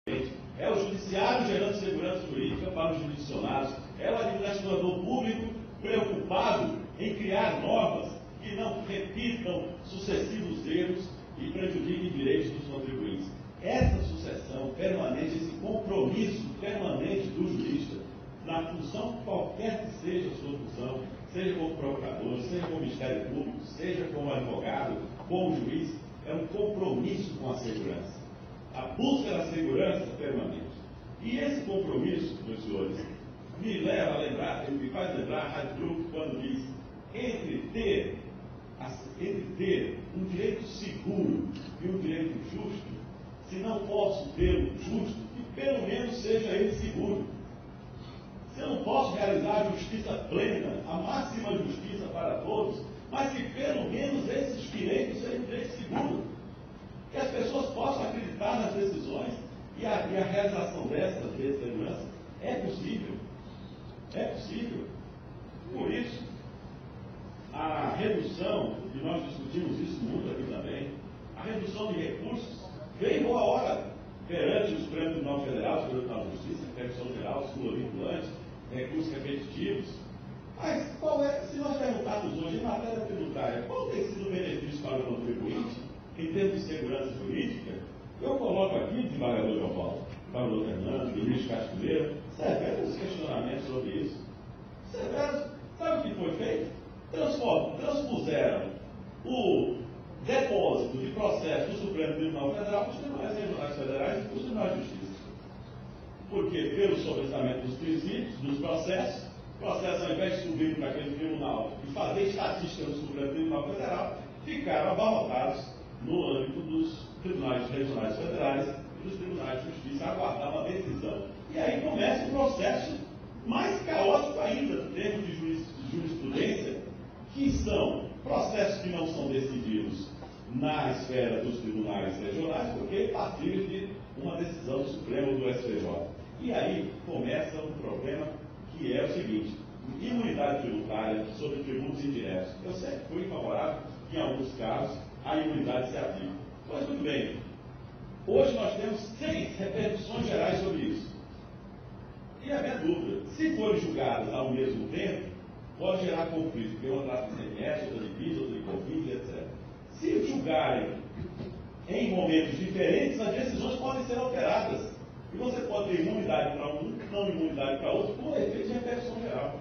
É o judiciário gerando segurança jurídica para os jurisdicionados, é o administrador público preocupado em criar normas que não repitam sucessivos erros e prejudiquem direitos dos contribuintes. Essa sucessão permanente, esse compromisso permanente do jurista, na função qualquer que seja a sua função, seja como procurador, seja como Ministério Público, seja como advogado, como juiz, é um compromisso com a segurança. A busca da segurança permanente. E esse compromisso, meus senhores, me leva a lembrar, me faz lembrar a Heidrun quando diz entre ter um direito seguro e um direito justo, se não posso ter um justo, que pelo menos seja ele seguro. Se eu não posso realizar a justiça plena, a máxima justiça para todos, mas que pelo menos esses direitos sejam direitos seguros. Que as pessoas possam acreditar nas decisões e a realização dessas leis de segurança é possível. É possível. Por isso, a redução, e nós discutimos isso muito aqui também, a redução de recursos veio em boa hora perante o Supremo Tribunal Federal, o Superior Tribunal de Justiça, a Revisão Geral, súmula vinculante, recursos repetitivos. Mas qual é, se nós perguntarmos hoje em matéria tributária, qual tem sido o benefício para o contribuinte em termos de segurança jurídica? Eu coloco aqui, desembargador João Paulo, desembargador Fernando, ministro Castileiro, severos questionamentos sobre isso. Severos, sabe o que foi feito? Transpuseram o depósito de processo do Supremo Tribunal Federal para os tribunais regionais federais e para os tribunais de justiça. Porque, pelo sobressamento dos princípios, dos processos, o processo, ao invés de subir para aquele tribunal e fazer estatística no Supremo Tribunal Federal, ficaram abarrotados no âmbito dos tribunais regionais federais e dos tribunais de justiça, aguardar uma decisão. E aí começa um processo mais caótico ainda, em termos de jurisprudência, que são processos que não são decididos na esfera dos tribunais regionais, porque partilham de uma decisão do Supremo do STJ. E aí começa um problema que é o seguinte: imunidade tributária sobre tributos indiretos. Eu sempre fui favorável que, em alguns casos, a imunidade se aplique. Pois muito bem, hoje nós temos 6 repercussões gerais sobre isso. E a minha dúvida, se forem julgadas ao mesmo tempo, pode gerar conflito, porque uma trata de ICMS, outra de PIS, outra de COFINS, etc. Se julgarem em momentos diferentes, as decisões podem ser alteradas. E você pode ter imunidade para um, não imunidade para outro, com efeito de repercussão geral.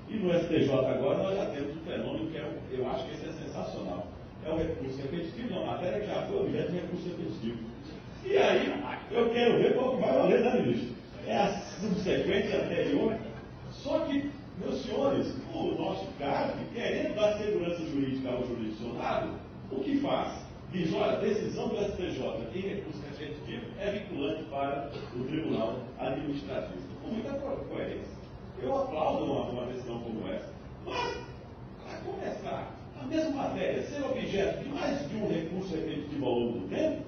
E no STJ agora nós já temos um fenômeno que eu acho que esse é sensacional. É o recurso repetitivo, uma matéria que já foi objeto de recurso repetitivo. E aí, eu quero ver qual que vai valer, né, ministro? É a subsequência anterior. Só que, meus senhores, o nosso CARF, querendo dar segurança jurídica ao jurisdicionado, o que faz? Diz, olha, decisão do STJ em recurso repetitivo é vinculante para o Tribunal Administrativo. Com muita coerência. Eu aplaudo uma decisão como essa. Mas, para começar, a mesma matéria ser objeto de mais de um recurso repetitivo ao longo do tempo,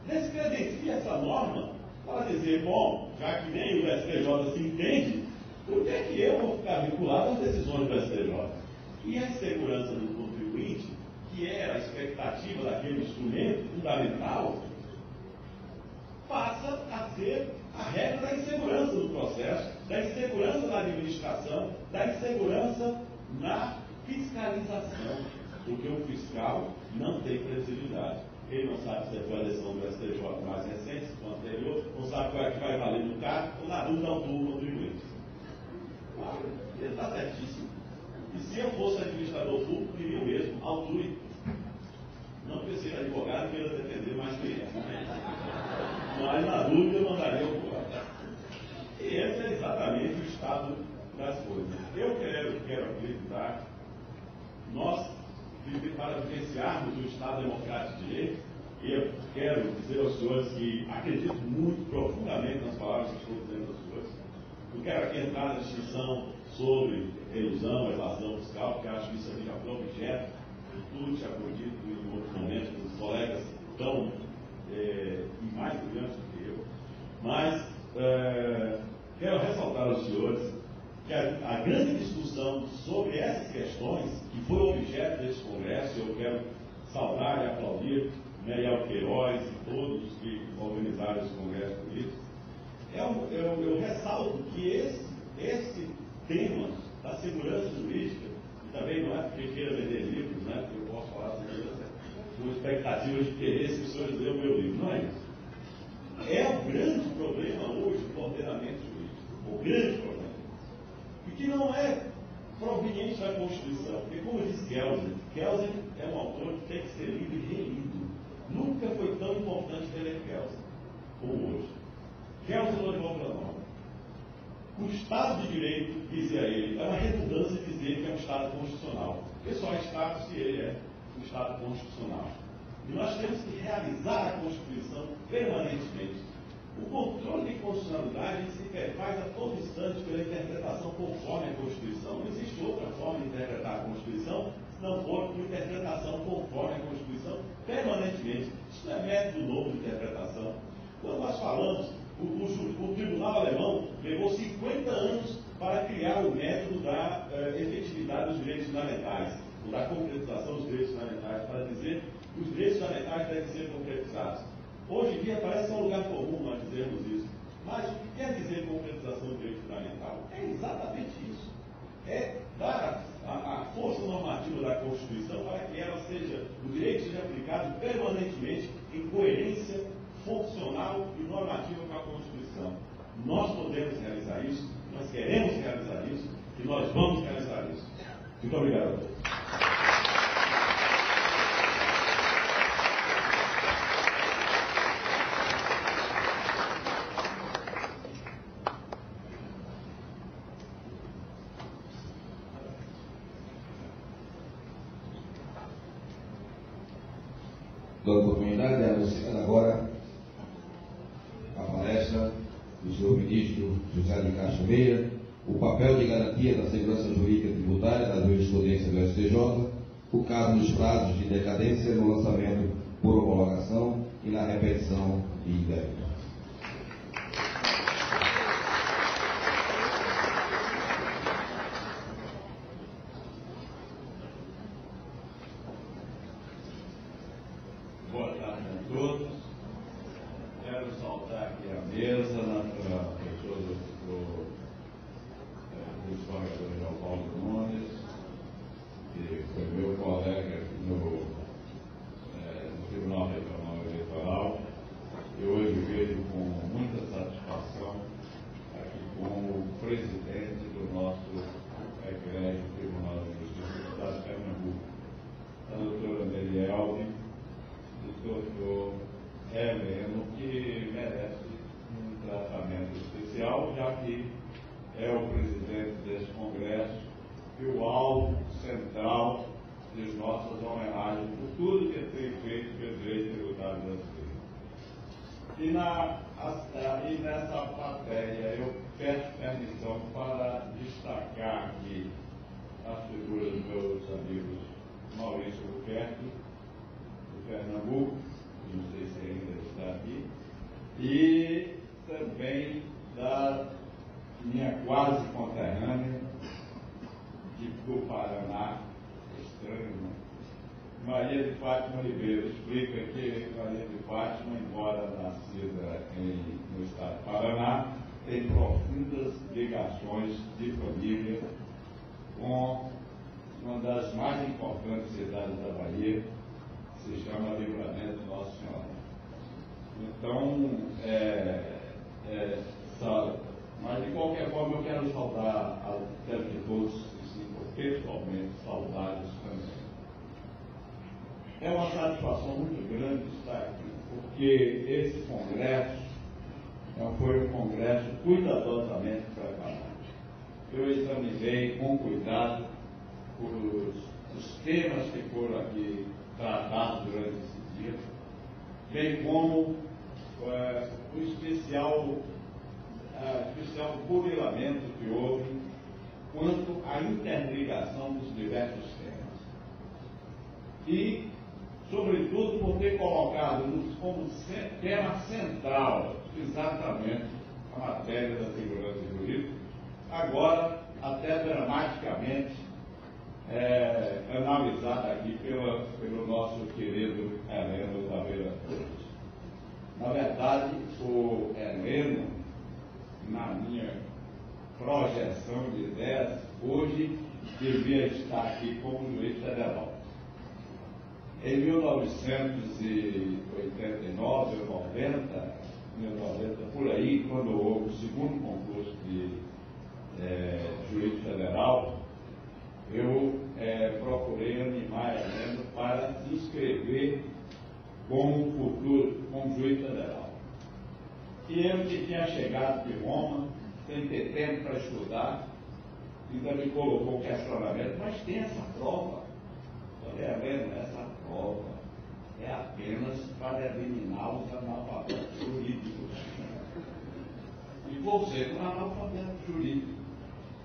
descredencia essa norma para dizer, bom, já que nem o STJ se entende, por que é que eu vou ficar vinculado às decisões do STJ? E a segurança do contribuinte, que era a expectativa daquele instrumento fundamental, passa a ser a regra da insegurança do processo, da insegurança na administração, da insegurança na fiscalização, porque o fiscal não tem previsibilidade. Ele não sabe se foi a decisão do STJ mais recente, se foi anterior, não sabe qual é que vai valer no cargo, ou na dúvida autua o contribuinte. Claro, ele está certíssimo. E se eu fosse administrador público, diria mesmo, autue. Não porque seja advogado queira defender mais clientes. Mas na dúvida eu mandaria o colega. E esse é exatamente o estado das coisas. Eu quero acreditar, nós, para vivenciarmos o Estado Democrático de Direito, e eu quero dizer aos senhores que acredito muito profundamente nas palavras que estou dizendo aos senhores. Não quero aqui entrar na discussão sobre elusão, evasão fiscal, porque acho que isso aqui já foi objeto de tudo que já foi dito em outros momentos, os colegas tão mais brilhantes do que eu. Mas quero ressaltar aos senhores que a grande discussão sobre essas questões, que foi objeto desse congresso, eu quero saudar e aplaudir Meriel Queiroz e todos que organizaram esse congresso eu ressalto que esse tema da segurança jurídica, e também não é porque queira vender livros, né, porque eu posso falar segurança com expectativa de querer se os senhores lerem o meu livro, não é isso. É o grande problema hoje do ordenamento jurídico, o grande problema, e que não é proveniente da Constituição, porque como diz Kelsen é um autor que tem que ser lido e relido. Nunca foi tão importante ler Kelsen como hoje. Kelsen não levou para nós. O Estado de Direito, dizia ele, é uma redundância dizer que é um Estado constitucional, porque só é Estado se ele é um Estado constitucional. E nós temos que realizar a Constituição permanentemente. O controle de constitucionalidade se faz a todo instante pela interpretação conforme a Constituição. Não existe outra forma de interpretar a Constituição se não for por interpretação conforme a Constituição permanentemente. Isso não é método novo de interpretação. Quando nós falamos, o Tribunal Alemão levou 50 anos para criar o método da efetividade dos direitos fundamentais, ou da concretização dos direitos fundamentais, para dizer que os direitos fundamentais devem ser concretizados. Hoje em dia parece um lugar comum nós dizermos isso, mas o que quer dizer concretização do direito fundamental? É exatamente isso. É dar a força normativa da Constituição para que ela seja, o direito seja aplicado permanentemente em coerência funcional e normativa com a Constituição. Nós podemos realizar isso, nós queremos realizar isso e nós vamos realizar isso. Muito obrigado a todos. Dou a oportunidade de anunciar agora a palestra do senhor ministro José de Castro Meira, o papel de garantia da segurança jurídica tributária da jurisprudência do STJ, o caso dos prazos de decadência no lançamento por homologação e na repetição de débito. Boa tarde a todos. Quero saudar aqui a mesa na pessoa do desembargador João Paulo Nunes, que foi meu colega no Tribunal Regional Eleitoral. Eu hoje vejo com muita satisfação aqui como presidente do nosso egrégio Tribunal de Justiça do Estado de Pernambuco, a doutora Merielme, do doutor Heleno, que merece um tratamento especial, já que é o presidente desse congresso e o alvo central das nossas homenagens por tudo que tem feito pelo direito tributário brasileiro. E nessa matéria eu peço permissão para destacar aqui as figuras dos meus amigos Maurício Buquerque, do Pernambuco, não sei se ainda está aqui, e também da minha quase conterrânea do Paraná, estranho, né? Maria de Fátima Ribeiro. Explica que Maria de Fátima, embora nascida no estado do Paraná, tem profundas ligações de família com uma das mais importantes cidades da Bahia, que se chama Livramento Nossa Senhora. Então, mas de qualquer forma eu quero saudar a terra de todos e sim, pessoalmente saudá-los também. É uma satisfação muito grande estar aqui, porque esse congresso foi um congresso cuidadosamente preparado. Eu examinei com cuidado os temas que foram aqui tratados durante esse dia, bem como o especial burilamento que houve quanto à interligação dos diversos temas. E, sobretudo, por ter colocado como tema central exatamente a matéria da segurança jurídica, agora até dramaticamente analisada aqui pelo nosso querido Heleno Taveira Torres. Na verdade, o Heleno projeção de ideias, hoje devia estar aqui como juiz federal. Em 1989 ou 90, por aí, quando houve o segundo concurso de juiz federal, eu procurei animar a Helena para se inscrever como futuro, como juiz federal. E eu que tinha chegado de Roma, sem ter tempo para estudar, ainda me colocou o questionamento, mas tem essa prova. Eu falei, Helena, essa prova é apenas para eliminar os analfabetos jurídicos. E você, um analfabeto jurídico.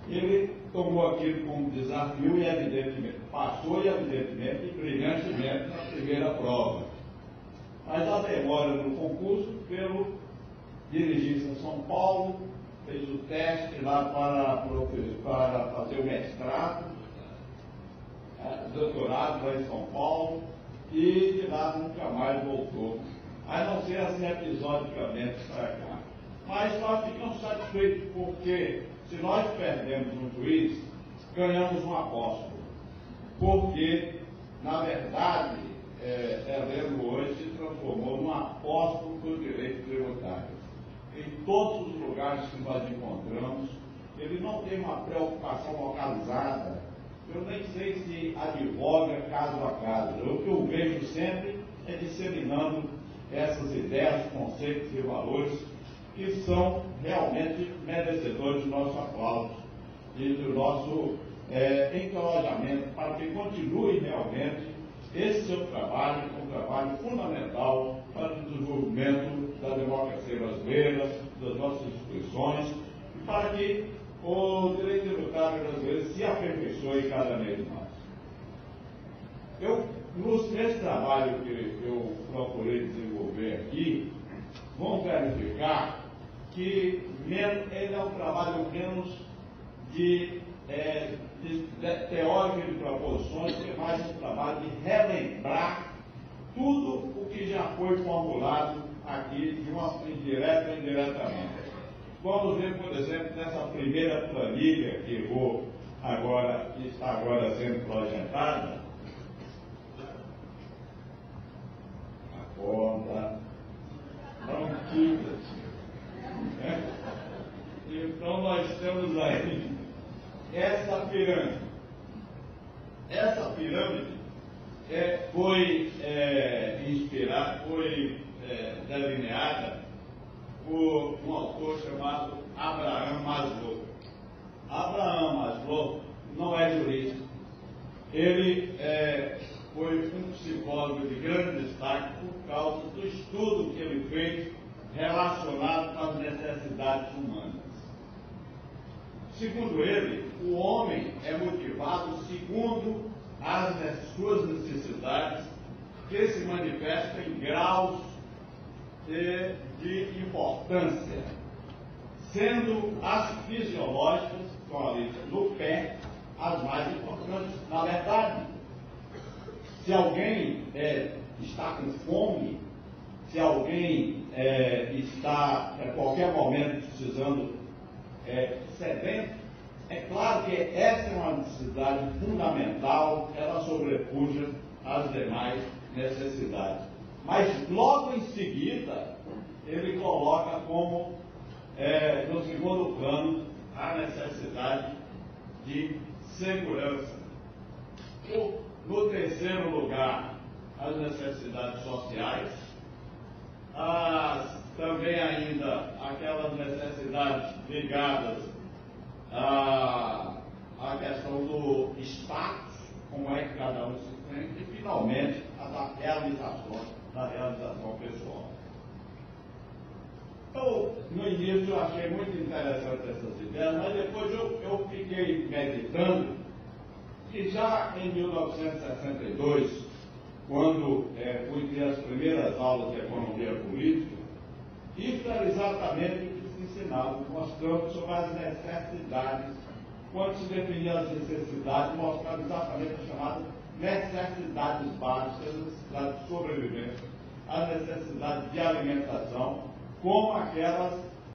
Ele tomou aquilo como desafio e, evidentemente, passou e, evidentemente, e brilhantemente na primeira prova. Mas a demora no concurso, pelo dirigir-se a São Paulo, fez o teste lá para fazer o mestrado, doutorado lá em São Paulo, e de lá nunca mais voltou, a não ser assim episodicamente para cá. Mas nós ficamos satisfeitos porque, se nós perdemos um juiz, ganhamos um apóstolo. Porque, na verdade, Heleno hoje se transformou num apóstolo do direito tributário. Em todos os lugares que nós encontramos, ele não tem uma preocupação localizada. Eu nem sei se advoga caso a caso. O que eu vejo sempre é disseminando essas ideias, conceitos e valores que são realmente merecedores do nosso aplauso e do nosso encorajamento para que continue realmente esse seu trabalho, um trabalho fundamental para o desenvolvimento da democracia brasileira, das nossas instituições, e para que o direito tributário brasileiro se aperfeiçoe cada vez mais. Nesse trabalho que eu procurei desenvolver aqui, vão verificar que ele é um trabalho menos de teórico de proposições, que é mais um trabalho de relembrar tudo o que já foi formulado aqui, de uma indireta ou indiretamente. Vamos ver, por exemplo, nessa primeira planilha que está agora sendo projetada. Acorda, tranquila. Então nós temos aí essa pirâmide. Essa pirâmide foi delineada por um autor chamado Abraham Maslow. Abraham Maslow não é jurista. Ele foi um psicólogo de grande destaque por causa do estudo que ele fez relacionado com as necessidades humanas. Segundo ele, o homem é motivado segundo as suas necessidades, que se manifestam em graus de importância, sendo as fisiológicas, com a letra no pé, as mais importantes. Na verdade, se alguém está com fome, se alguém está a qualquer momento precisando sedento, é claro que essa é uma necessidade fundamental, ela sobrepuja as demais necessidades. Mas logo em seguida, ele coloca como, no segundo plano, a necessidade de segurança. No terceiro lugar, as necessidades sociais, também ainda aquelas necessidades ligadas à questão do status, como é que cada um se sente, e finalmente a da realização pessoal. Então, no início eu achei muito interessante essas ideias, mas depois eu fiquei meditando que já em 1962, quando fui ter as primeiras aulas de economia política, isso era exatamente o que se ensinava, mostrando sobre as necessidades. Quando se definia as necessidades, mostrava exatamente as chamadas necessidades básicas, as necessidades de sobrevivência, as necessidades de alimentação, como aquelas